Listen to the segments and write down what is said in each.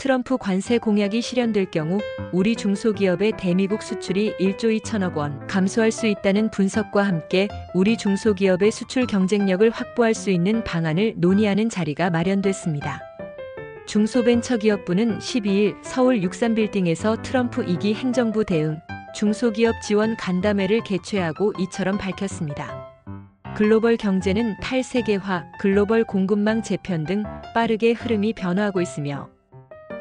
트럼프 관세 공약이 실현될 경우 우리 중소기업의 대미국 수출이 1조 2천억 원 감소할 수 있다는 분석과 함께 우리 중소기업의 수출 경쟁력을 확보할 수 있는 방안을 논의하는 자리가 마련됐습니다. 중소벤처기업부는 12일 서울 63빌딩에서 트럼프 2기 행정부 대응 중소기업 지원 간담회를 개최하고 이처럼 밝혔습니다. 글로벌 경제는 탈세계화, 글로벌 공급망 재편 등 빠르게 흐름이 변화하고 있으며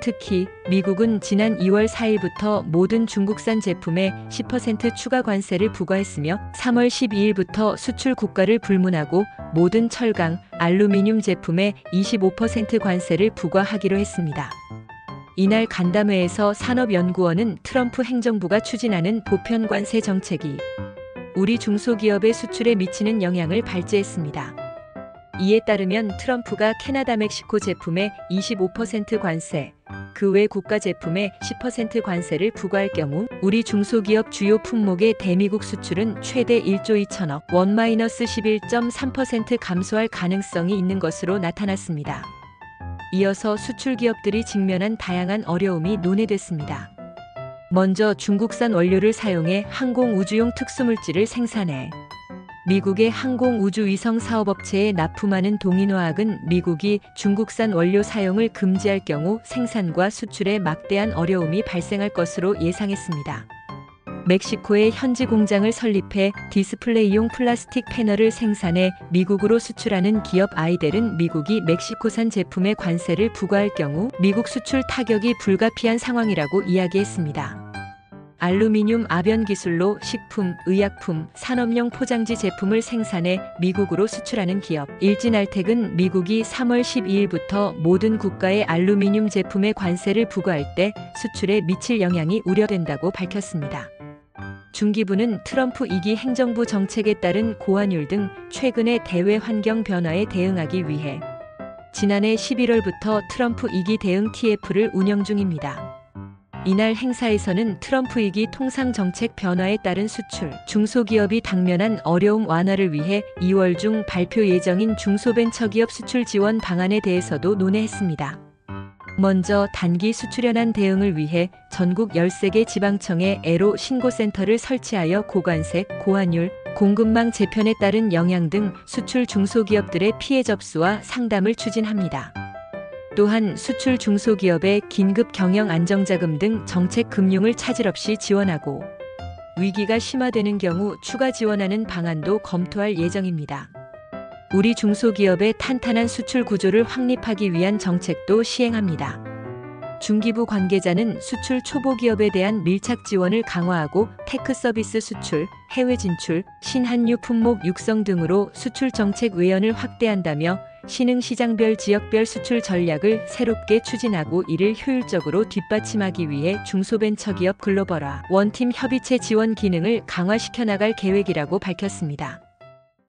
특히 미국은 지난 2월 4일부터 모든 중국산 제품에 10% 추가 관세를 부과했으며 3월 12일부터 수출 국가를 불문하고 모든 철강, 알루미늄 제품에 25% 관세를 부과하기로 했습니다. 이날 간담회에서 산업연구원은 트럼프 행정부가 추진하는 보편 관세 정책이 우리 중소기업의 수출에 미치는 영향을 발제했습니다. 이에 따르면 트럼프가 캐나다 멕시코 제품에 25% 관세, 그 외 국가 제품에 10% 관세를 부과할 경우 우리 중소기업 주요 품목의 대미국 수출은 최대 1조 2천억 원 -11.3% 감소할 가능성이 있는 것으로 나타났습니다. 이어서 수출 기업들이 직면한 다양한 어려움이 논의됐습니다. 먼저 중국산 원료를 사용해 항공우주용 특수물질을 생산해 미국의 항공우주위성 사업업체에 납품하는 동인화학은 미국이 중국산 원료 사용을 금지할 경우 생산과 수출에 막대한 어려움이 발생할 것으로 예상했습니다. 멕시코에 현지 공장을 설립해 디스플레이용 플라스틱 패널을 생산해 미국으로 수출하는 기업 아이델은 미국이 멕시코산 제품에 관세를 부과할 경우 미국 수출 타격이 불가피한 상황이라고 이야기했습니다. 알루미늄 아변 기술로 식품, 의약품, 산업용 포장지 제품을 생산해 미국으로 수출하는 기업 일진알텍은 미국이 3월 12일부터 모든 국가의 알루미늄 제품에 관세를 부과할 때 수출에 미칠 영향이 우려된다고 밝혔습니다. 중기부는 트럼프 2기 행정부 정책에 따른 고환율 등 최근의 대외 환경 변화에 대응하기 위해 지난해 11월부터 트럼프 2기 대응 TF를 운영 중입니다. 이날 행사에서는 트럼프 2기 통상정책 변화에 따른 수출, 중소기업이 당면한 어려움 완화를 위해 2월 중 발표 예정인 중소벤처기업 수출 지원 방안에 대해서도 논의했습니다. 먼저 단기 수출현안 대응을 위해 전국 13개 지방청에 애로 신고센터를 설치하여 고관세, 고환율, 공급망 재편에 따른 영향 등 수출 중소기업들의 피해 접수와 상담을 추진합니다. 또한 수출 중소기업의 긴급 경영 안정자금 등 정책 금융을 차질 없이 지원하고 위기가 심화되는 경우 추가 지원하는 방안도 검토할 예정입니다. 우리 중소기업의 탄탄한 수출 구조를 확립하기 위한 정책도 시행합니다. 중기부 관계자는 수출 초보 기업에 대한 밀착 지원을 강화하고 테크 서비스 수출, 해외 진출, 신한류 품목 육성 등으로 수출 정책 외연을 확대한다며 신흥시장별 지역별 수출 전략을 새롭게 추진하고 이를 효율적으로 뒷받침하기 위해 중소벤처기업 글로벌화 원팀 협의체 지원 기능을 강화시켜 나갈 계획이라고 밝혔습니다.